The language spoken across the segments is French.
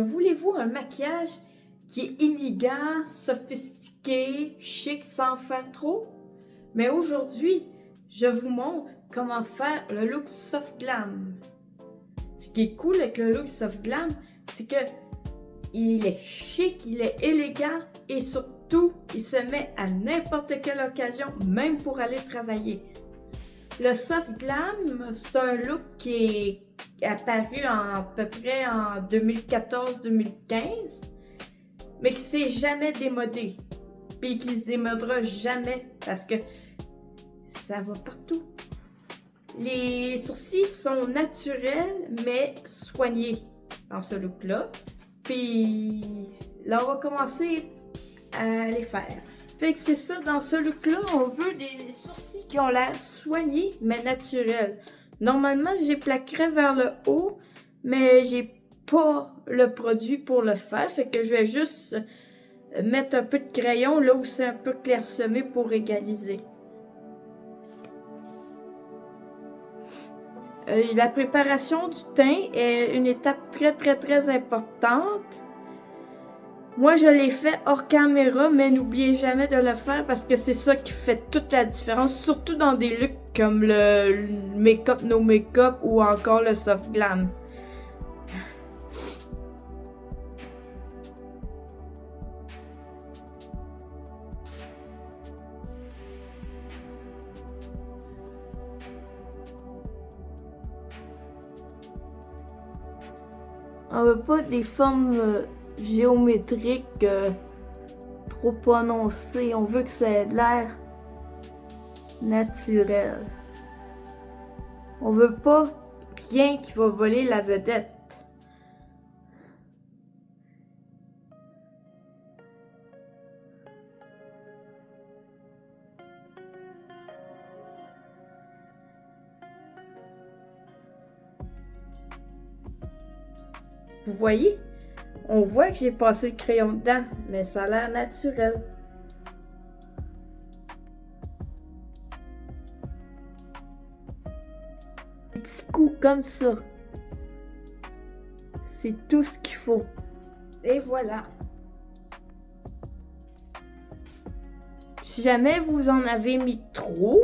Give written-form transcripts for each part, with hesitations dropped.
Voulez-vous un maquillage qui est élégant, sophistiqué, chic sans faire trop? Mais aujourd'hui, je vous montre comment faire le look soft glam. Ce qui est cool avec le look soft glam, c'est que il est chic, il est élégant et surtout, il se met à n'importe quelle occasion, même pour aller travailler. Le soft glam, c'est un look qui est apparu à peu près en 2014-2015, mais qui s'est jamais démodé, puis qui se démodera jamais parce que ça va partout. Les sourcils sont naturels mais soignés dans ce look-là. Puis là, on va commencer à les faire. Fait que c'est ça, dans ce look-là, on veut des sourcils qui ont l'air soignés mais naturels. Normalement, j'ai plaquerais vers le haut, mais j'ai pas le produit pour le faire. Fait que je vais juste mettre un peu de crayon là où c'est un peu clairsemé pour égaliser. La préparation du teint est une étape très importante. Moi, je l'ai fait hors caméra, mais n'oubliez jamais de le faire parce que c'est ça qui fait toute la différence, surtout dans des looks comme le make-up, no make-up ou encore le soft glam. On veut pas des formes géométriques trop prononcées. On veut que ça ait l'air naturel. On veut pas rien qui va voler la vedette. Vous voyez? On voit que j'ai passé le crayon dedans, mais ça a l'air naturel. Des petits coups comme ça. C'est tout ce qu'il faut. Et voilà. Si jamais vous en avez mis trop,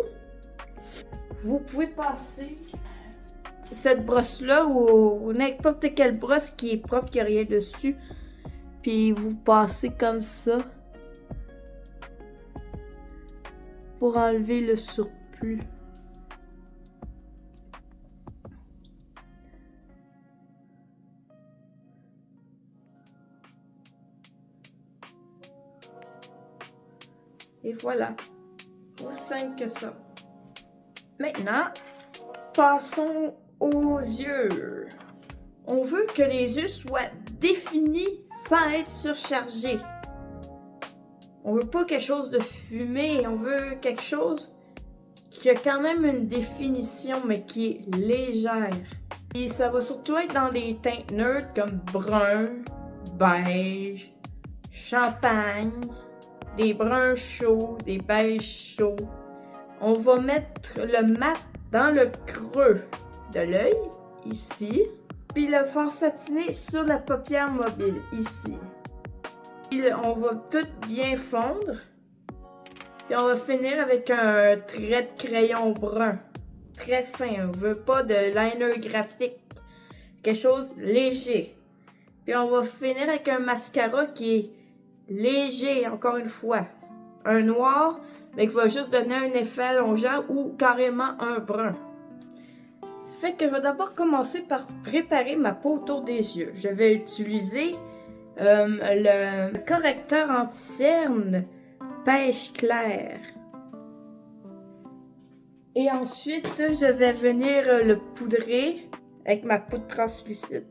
vous pouvez passer cette brosse-là ou n'importe quelle brosse qui est propre, qui n'a rien dessus. Puis vous passez comme ça pour enlever le surplus. Et voilà, aussi simple que ça. Maintenant, passons aux yeux. On veut que les yeux soient définis sans être surchargés. On veut pas quelque chose de fumé, on veut quelque chose qui a quand même une définition, mais qui est légère. Et ça va surtout être dans des teintes neutres comme brun, beige, champagne, des bruns chauds, des beiges chauds. On va mettre le mat dans le creux de l'œil, ici. Puis le fard satiné sur la paupière mobile, ici. Puis on va tout bien fondre. Puis on va finir avec un trait de crayon brun. Très fin, on veut pas de liner graphique. Quelque chose léger. Puis on va finir avec un mascara qui est léger, encore une fois. Un noir, mais qui va juste donner un effet allongeant ou carrément un brun. Fait que je vais d'abord commencer par préparer ma peau autour des yeux. Je vais utiliser le correcteur anti-cerne Pêche Claire. Et ensuite, je vais venir le poudrer avec ma poudre translucide.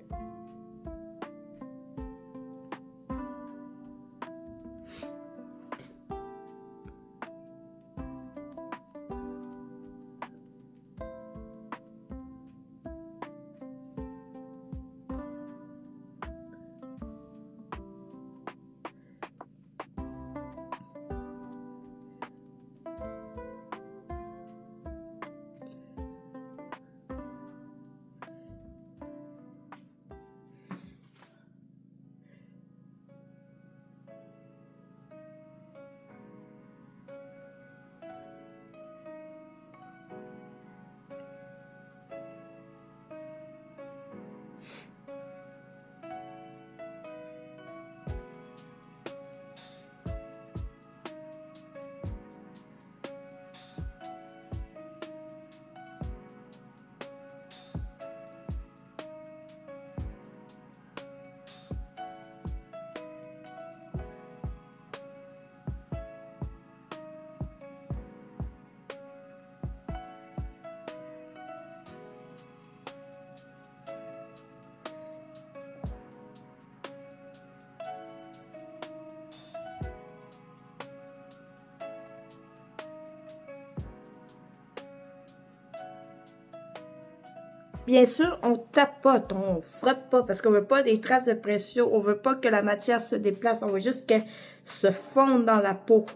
Bien sûr, on tapote, on frotte pas parce qu'on veut pas des traces de pression, on veut pas que la matière se déplace, on veut juste qu'elle se fonde dans la peau.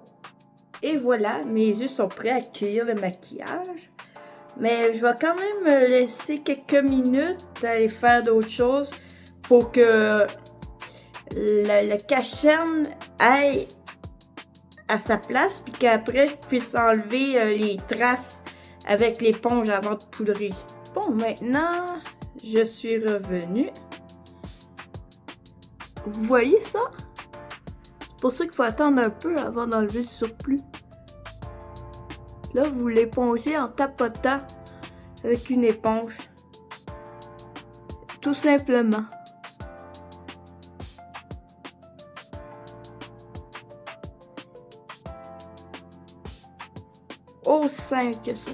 Et voilà, mes yeux sont prêts à accueillir le maquillage. Mais je vais quand même laisser quelques minutes aller faire d'autres choses pour que le cache-cerne aille à sa place, puis qu'après je puisse enlever les traces avec l'éponge avant de poudrer. Bon, maintenant, je suis revenue. Vous voyez ça? C'est pour ça qu'il faut attendre un peu avant d'enlever le surplus. Là, vous l'épongez en tapotant avec une éponge. Tout simplement. Aussi simple que ça.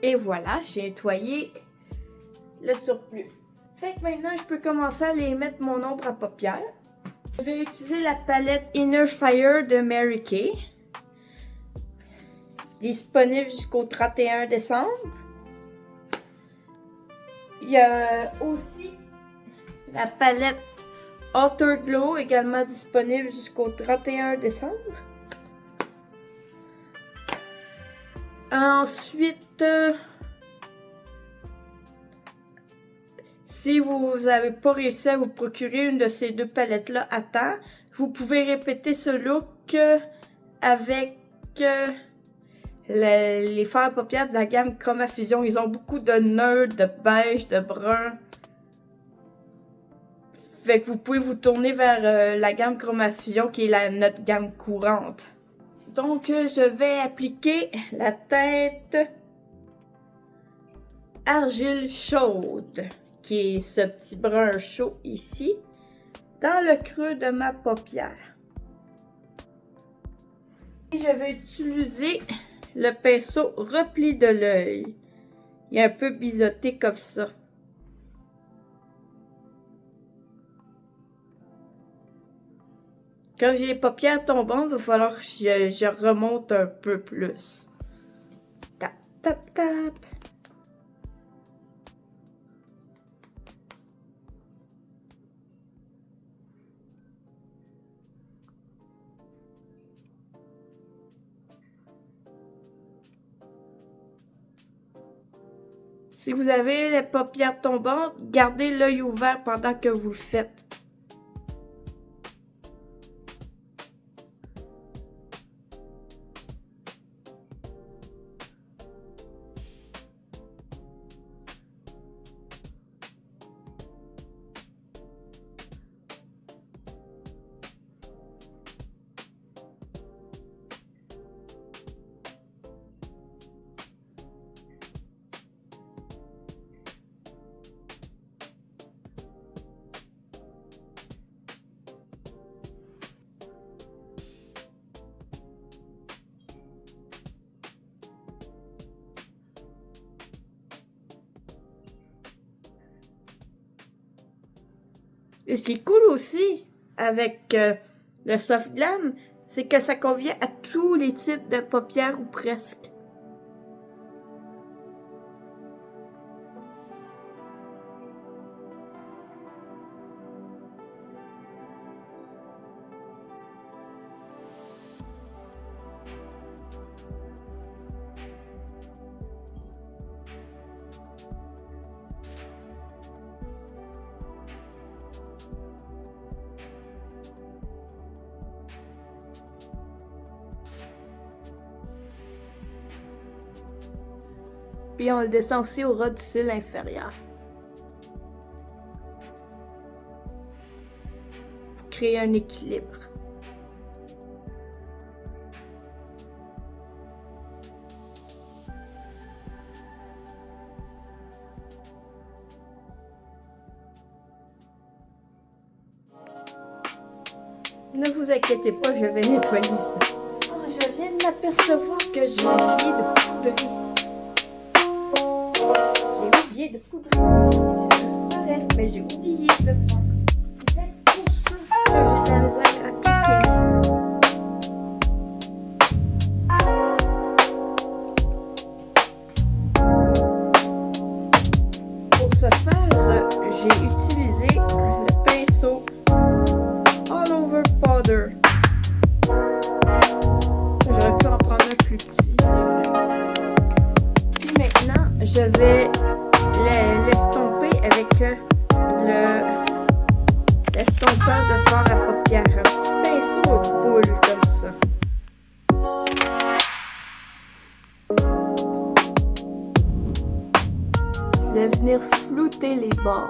Et voilà, j'ai nettoyé le surplus. Fait que maintenant, je peux commencer à aller mettre mon ombre à paupières. Je vais utiliser la palette Inner Fire de Mary Kay. Disponible jusqu'au 31 décembre. Il y a aussi la palette Afterglow, également disponible jusqu'au 31 décembre. Ensuite, si vous n'avez pas réussi à vous procurer une de ces deux palettes-là à temps, vous pouvez répéter ce look avec les fards à paupières de la gamme Chroma Fusion. Ils ont beaucoup de neutres, de beige, de brun. Fait que vous pouvez vous tourner vers la gamme Chroma Fusion qui est notre gamme courante. Donc, je vais appliquer la teinte argile chaude, qui est ce petit brun chaud ici, dans le creux de ma paupière. Et je vais utiliser le pinceau repli de l'œil. Il est un peu biseauté comme ça. Quand j'ai les paupières tombantes, il va falloir que je remonte un peu plus. Tap, tap, tap. Si vous avez les paupières tombantes, gardez l'œil ouvert pendant que vous le faites. Et ce qui est cool aussi avec le Soft Glam, c'est que ça convient à tous les types de paupières ou presque. Puis on le descend aussi au ras du cil inférieur. Pour créer un équilibre. Ne vous inquiétez pas, je vais nettoyer ça. Oh, je viens de m'apercevoir que j'ai oublié de poudrer. J'ai oublié de poudrer. Je le ferais, mais j'ai oublié de le faire. C'est pour ça que j'ai de la misère à cliquer. Pour ce faire, j'ai utilisé le pinceau All Over Powder. J'aurais pu en prendre un plus petit, c'est vrai. Puis maintenant, je vais l'estomper avec l'estompeur de fard à paupières. Un petit pinceau à boule comme ça. Je vais venir flouter les bords.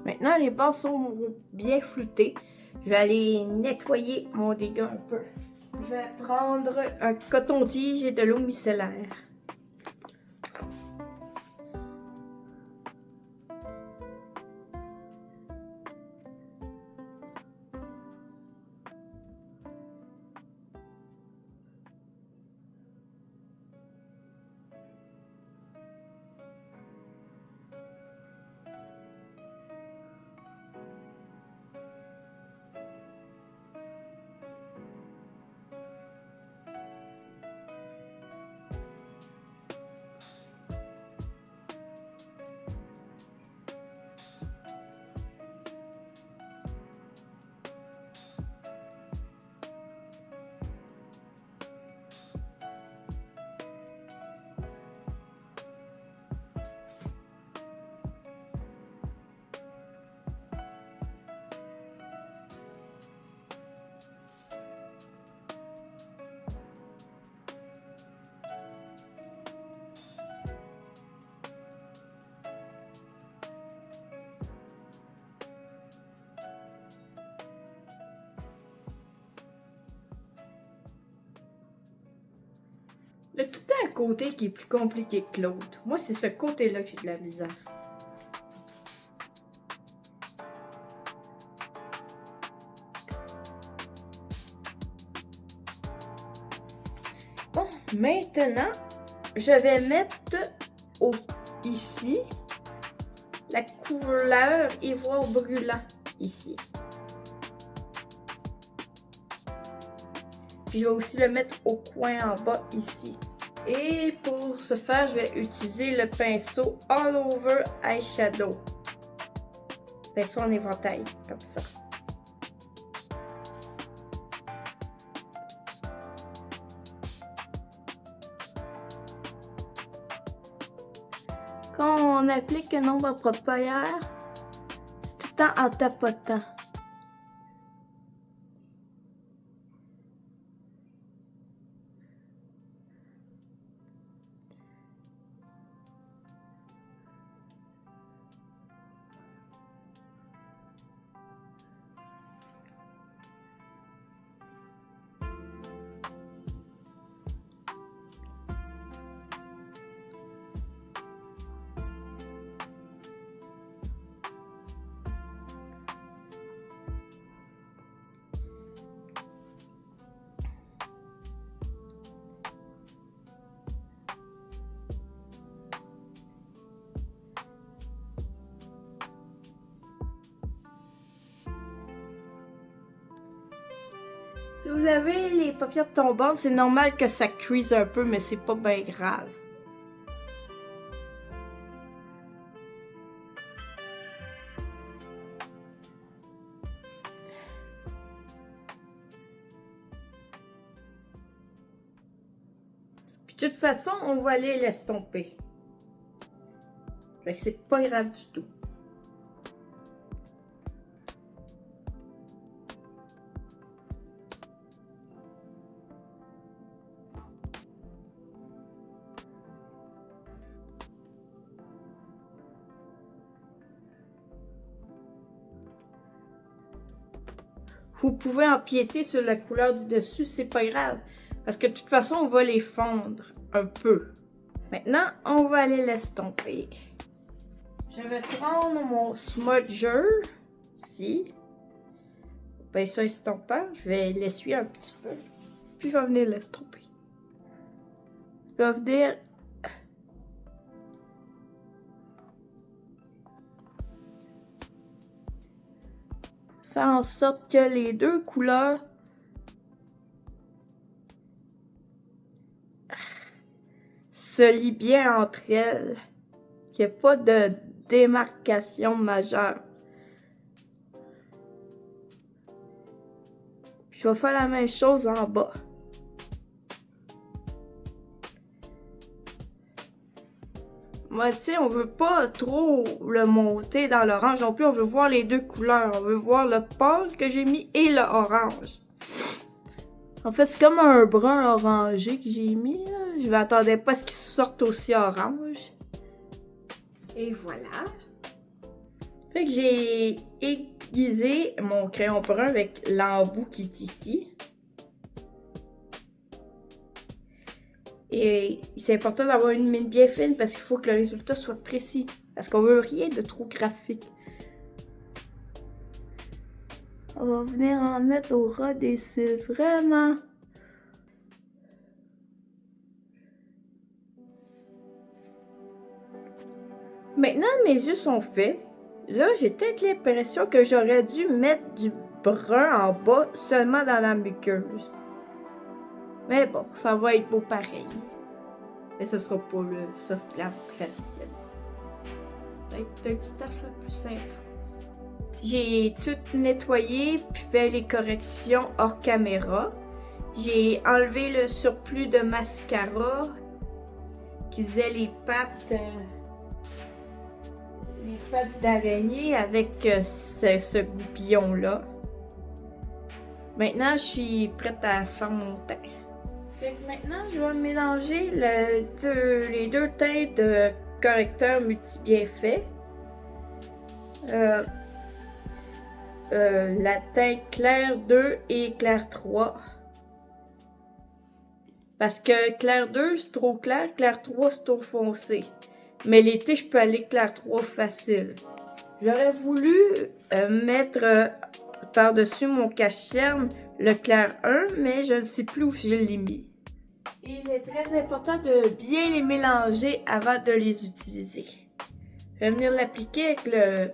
Maintenant, les bords sont bien floutés. Je vais aller nettoyer mon dégât un peu. Je vais prendre un coton-tige et de l'eau micellaire. Il y a tout un côté qui est plus compliqué que l'autre. Moi, c'est ce côté-là que j'ai de la misère. Bon, maintenant, je vais mettre ici la couleur ivoire brûlant ici. Puis je vais aussi le mettre au coin en bas ici. Et pour ce faire, je vais utiliser le pinceau All Over Eyeshadow. Pinceau en éventail, comme ça. Quand on applique un ombre à paupières, c'est tout le temps en tapotant. Si vous avez les paupières tombantes, c'est normal que ça crease un peu, mais c'est pas bien grave. De toute façon, on va aller l'estomper. Fait que c'est pas grave du tout. Vous pouvez empiéter sur la couleur du dessus, c'est pas grave. Parce que de toute façon, on va les fondre un peu. Maintenant, on va aller l'estomper. Je vais prendre mon smudger, ici. Ben ça, estompant, je vais l'essuyer un petit peu. Puis je vais venir l'estomper. Je vais venir... faire en sorte que les deux couleurs se lient bien entre elles. Qu'il n'y ait pas de démarcation majeure. Puis je vais faire la même chose en bas. Moi, tu sais, on veut pas trop le monter dans l'orange non plus. On veut voir les deux couleurs. On veut voir le pâle que j'ai mis et le orange. En fait, c'est comme un brun orangé que j'ai mis. Là. Je m'attendais pas à ce qu'il sorte aussi orange. Et voilà. Fait que j'ai aiguisé mon crayon brun avec l'embout qui est ici. Et c'est important d'avoir une mine bien fine parce qu'il faut que le résultat soit précis. Parce qu'on veut rien de trop graphique. On va venir en mettre au ras des cils, vraiment. Maintenant, mes yeux sont faits. Là, j'ai peut-être l'impression que j'aurais dû mettre du brun en bas seulement dans la muqueuse. Mais bon, ça va être beau pareil. Mais ce sera pas le soft glam traditionnel. Ça va être un petit affaire plus intense. J'ai tout nettoyé puis fait les corrections hors caméra. J'ai enlevé le surplus de mascara qui faisait les pattes d'araignée avec ce goupillon-là. Maintenant, je suis prête à faire mon teint. Fait que maintenant, je vais mélanger les deux teintes de correcteur multi-bienfait. La teinte clair 2 et clair 3. Parce que clair 2, c'est trop clair, clair 3, c'est trop foncé. Mais l'été, je peux aller clair 3 facile. J'aurais voulu mettre par-dessus mon cache-cerne le clair 1, mais je ne sais plus où je l'ai mis. Il est très important de bien les mélanger avant de les utiliser. Je vais venir l'appliquer avec le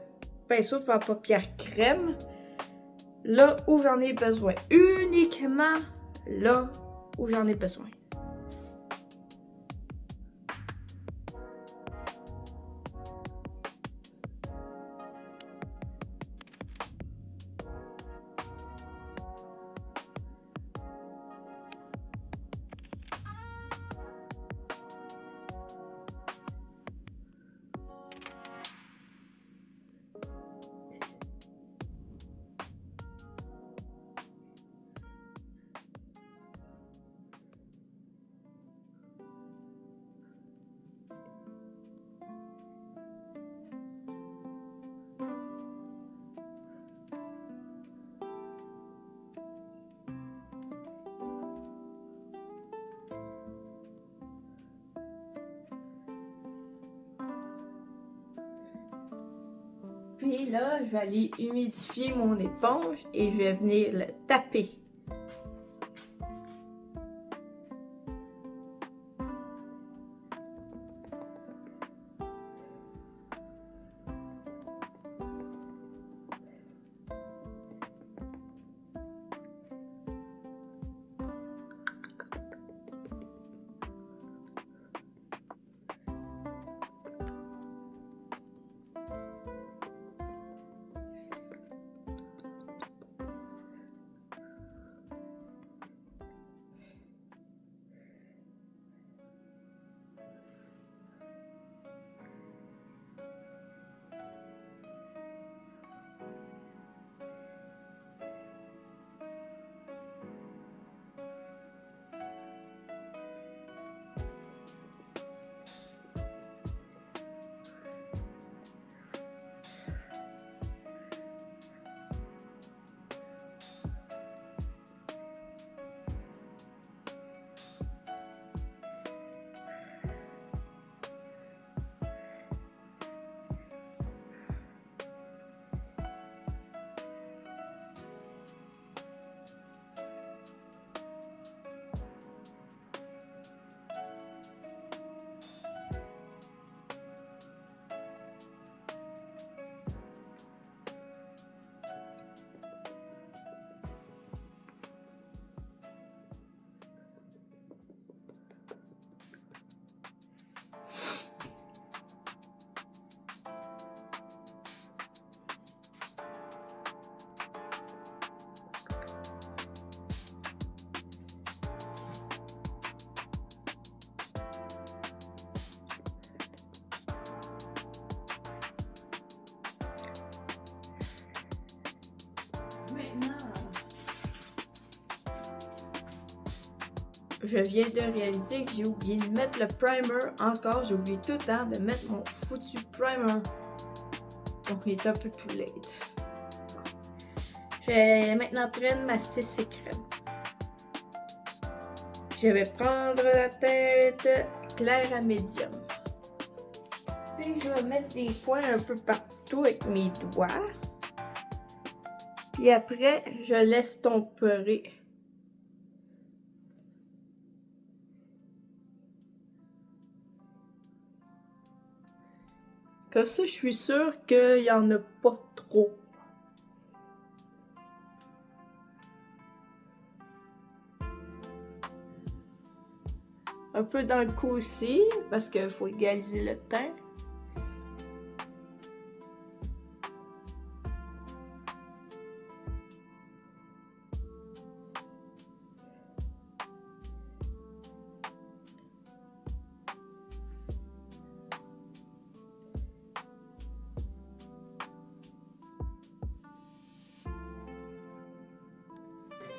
pinceau de fard à paupières crème. Là où j'en ai besoin. Uniquement là où j'en ai besoin. Puis là, je vais aller humidifier mon éponge et je vais venir le taper. Maintenant, je viens de réaliser que j'ai oublié de mettre le primer encore. J'ai oublié tout le temps de mettre mon foutu primer. Donc, il est un peu too late. Je vais maintenant prendre ma CC crème. Je vais prendre la teinte claire à médium. Puis, je vais mettre des points un peu partout avec mes doigts. Puis après, je laisse tempérer. Comme ça, je suis sûre qu'il n'y en a pas trop. Un peu dans le cou aussi, parce qu'il faut égaliser le teint.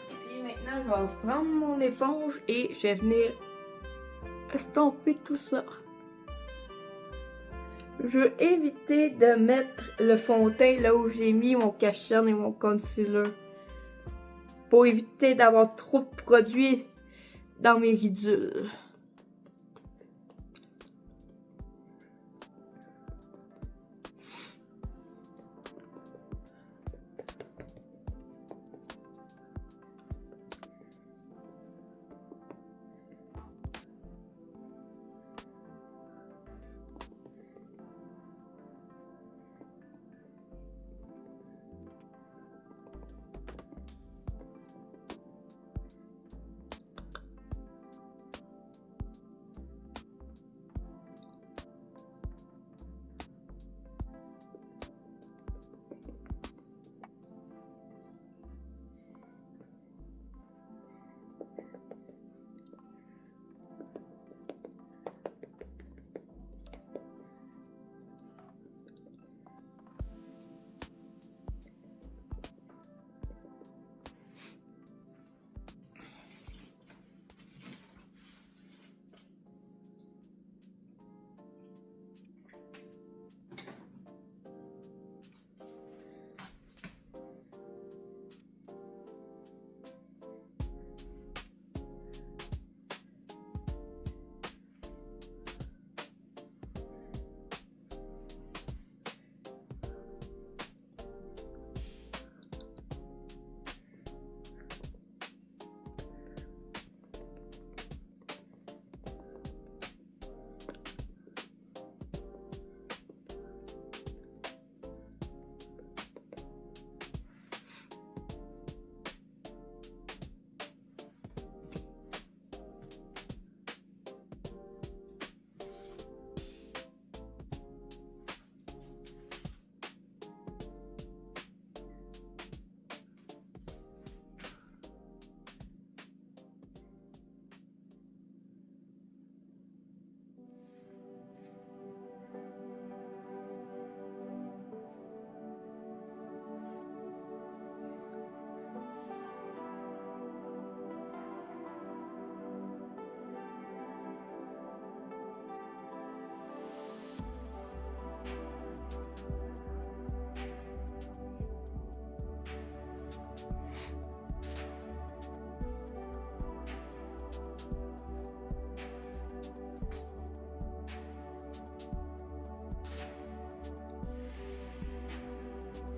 Puis maintenant, je vais prendre mon éponge et je vais venir estomper tout ça. Je veux éviter de mettre le fond de teint là où j'ai mis mon cache-cerne et mon concealer. Pour éviter d'avoir trop de produits dans mes ridules.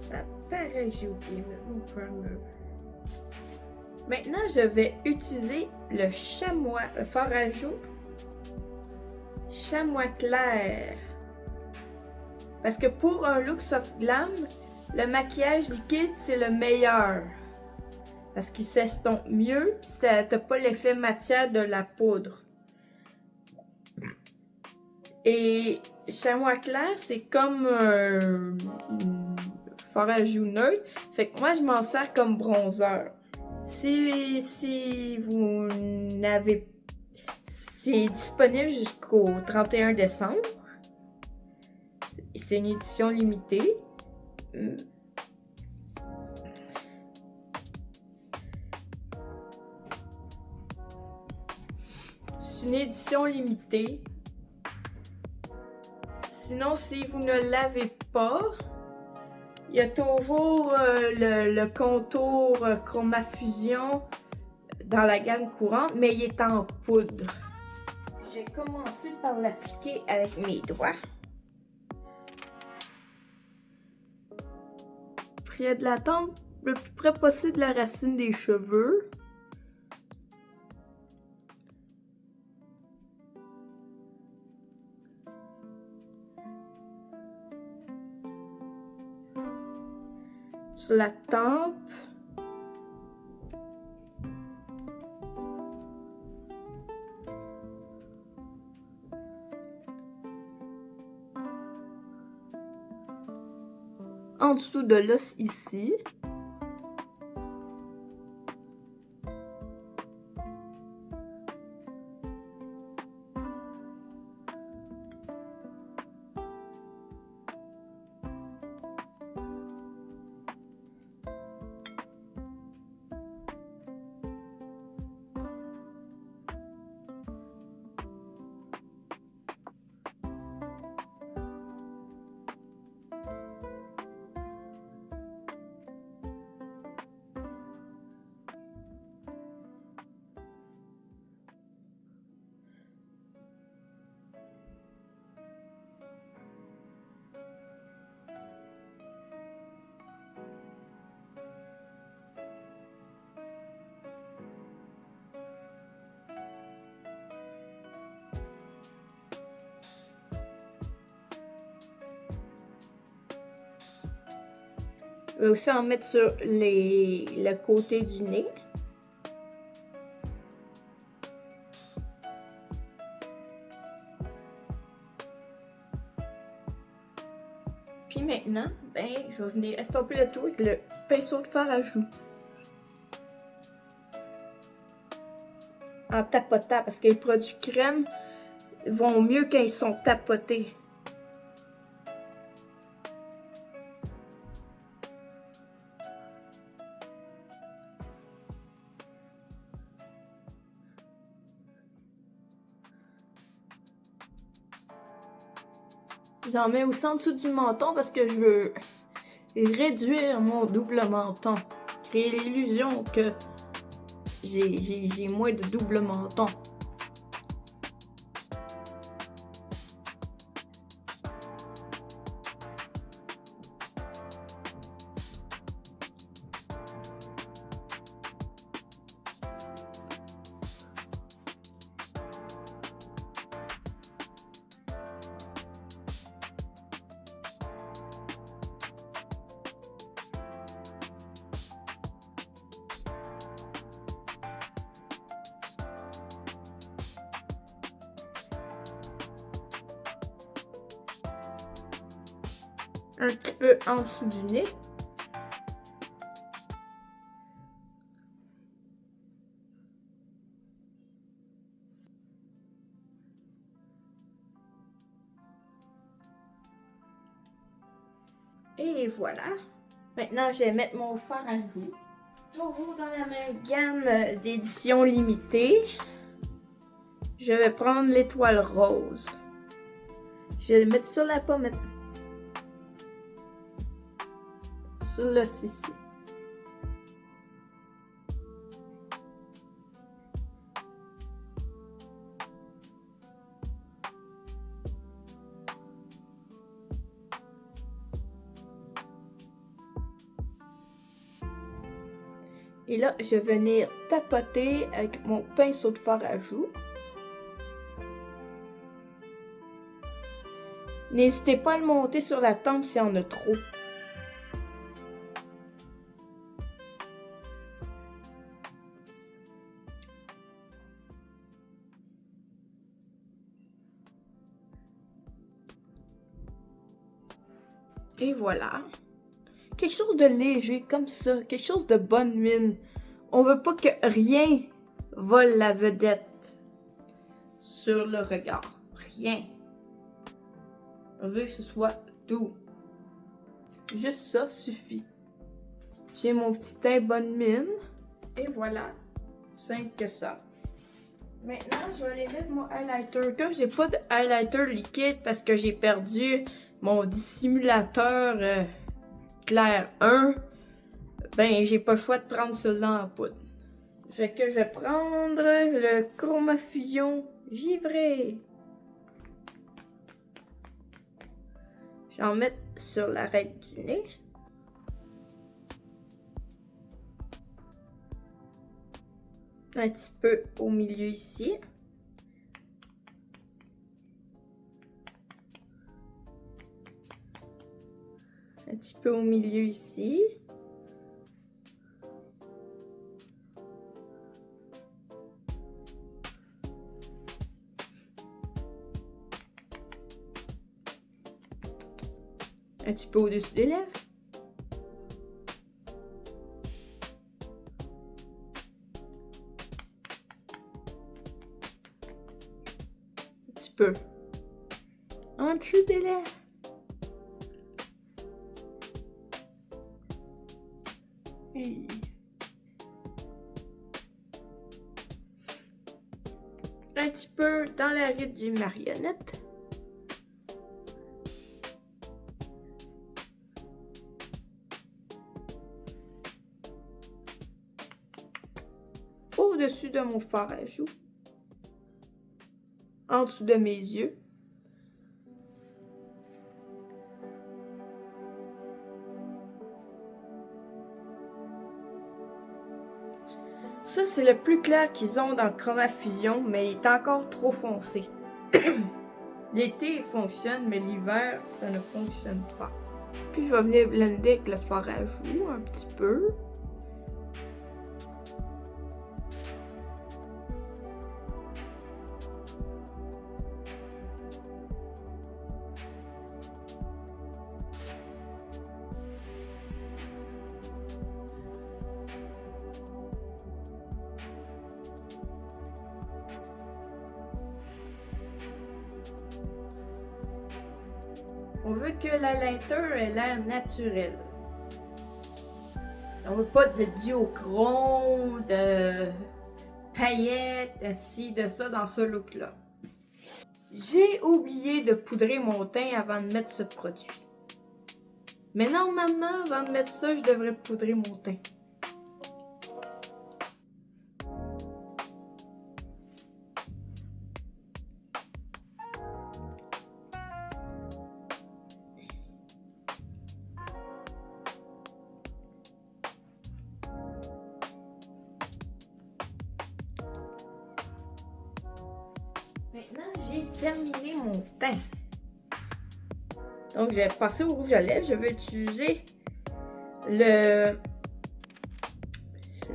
Ça paraît que j'ai oublié mon primer. Maintenant, je vais utiliser le chamois, le fard à joues chamois clair. Parce que pour un look soft glam, le maquillage liquide, c'est le meilleur. Parce qu'il s'estompe mieux, puis t'as pas l'effet matière de la poudre. Et chamois clair, c'est comme un fard à joues neutre. Fait que moi, je m'en sers comme bronzer. Si vous n'avez... C'est disponible jusqu'au 31 décembre. C'est une édition limitée. C'est une édition limitée. Sinon, si vous ne l'avez pas, il y a toujours le contour Chromafusion dans la gamme courante, mais il est en poudre. J'ai commencé par l'appliquer avec mes doigts. Près de la tempe, le plus près possible de la racine des cheveux. Sur la tempe. En dessous de l'os ici. Je vais aussi en mettre sur le côté du nez. Puis maintenant, ben, je vais venir estomper le tout avec le pinceau de fer à joues. En tapotant, parce que les produits crème vont mieux quand ils sont tapotés. J'en mets aussi en dessous du menton parce que je veux réduire mon double menton. Créer l'illusion que j'ai moins de double menton. Un petit peu en dessous du nez. Et voilà. Maintenant, je vais mettre mon fard à joues. Toujours dans la même gamme d'édition limitée. Je vais prendre l'étoile rose. Je vais le mettre sur la pommette. Sur l'os ici. Et là, je vais venir tapoter avec mon pinceau de fard à joues. N'hésitez pas à le monter sur la tempe s'il y en a trop. Et voilà. Quelque chose de léger comme ça. Quelque chose de bonne mine. On veut pas que rien vole la vedette sur le regard. Rien. On veut que ce soit doux. Juste ça suffit. J'ai mon petit teint bonne mine. Et voilà. Simple que ça. Maintenant, je vais aller mettre mon highlighter. Comme j'ai pas de highlighter liquide parce que j'ai perdu mon dissimulateur clair 1, ben j'ai pas le choix de prendre celui-là en poudre. Fait que je vais prendre le Chromafusion givré. Je vais en mettre sur l'arête du nez. Un petit peu au milieu ici. Un petit peu au milieu ici. Un petit peu au-dessus des lèvres. Un petit peu en dessous des lèvres. Et... un petit peu dans la ride du marionnette. Au-dessus de mon fard à joues. En dessous de mes yeux. Ça, c'est le plus clair qu'ils ont dans le Chromafusion, mais il est encore trop foncé. L'été, il fonctionne, mais l'hiver, ça ne fonctionne pas. Puis, je vais venir blender avec le fard à joues un petit peu. On veut que l'highlighter ait l'air naturel. On veut pas de diochrome, de paillettes, de ci, de ça dans ce look-là. J'ai oublié de poudrer mon teint avant de mettre ce produit. Mais normalement, avant de mettre ça, je devrais poudrer mon teint. Maintenant, j'ai terminé mon teint. Donc, je vais passer au rouge à lèvres. Je vais utiliser le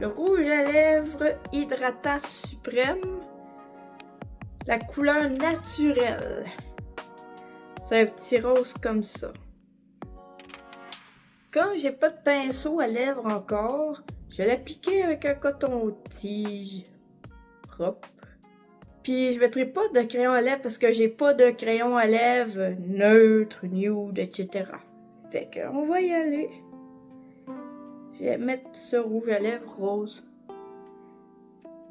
rouge à lèvres hydratant suprême. La couleur naturelle. C'est un petit rose comme ça. Comme j'ai pas de pinceau à lèvres encore, je vais l'appliquer avec un coton-tige propre. Puis je mettrai pas de crayon à lèvres parce que j'ai pas de crayon à lèvres neutre, nude, etc. Fait qu'on va y aller. Je vais mettre ce rouge à lèvres rose.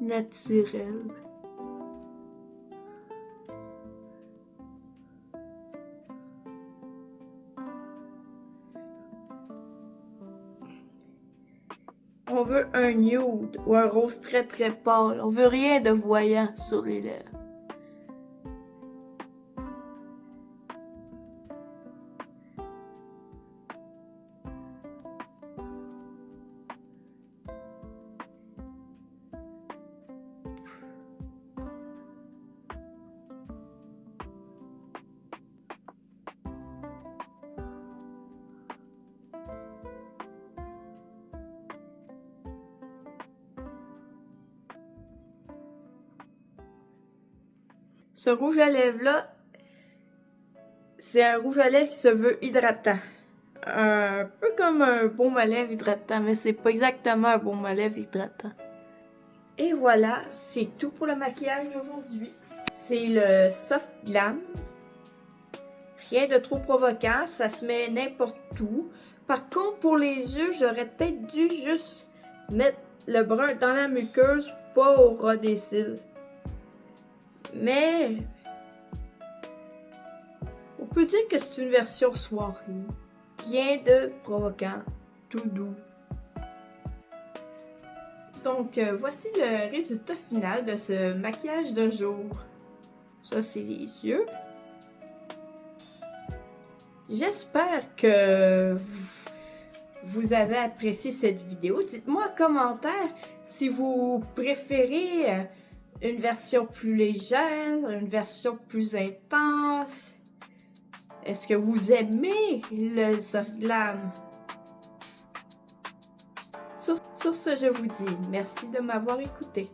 Naturel. On veut un nude ou un rose très très pâle. On veut rien de voyant sur les lèvres. Ce rouge à lèvres-là, c'est un rouge à lèvres qui se veut hydratant. Un peu comme un baume à lèvres hydratant, mais c'est pas exactement un baume à lèvres hydratant. Et voilà, c'est tout pour le maquillage d'aujourd'hui. C'est le Soft Glam. Rien de trop provoquant, ça se met n'importe où. Par contre, pour les yeux, j'aurais peut-être dû juste mettre le brun dans la muqueuse, pas au ras des cils. Mais on peut dire que c'est une version soirée. Rien de provoquant, tout doux. Donc, voici le résultat final de ce maquillage de jour. Ça, c'est les yeux. J'espère que vous avez apprécié cette vidéo. Dites-moi en commentaire si vous préférez une version plus légère, une version plus intense. Est-ce que vous aimez le soft glam? Sur ce, je vous dis merci de m'avoir écouté.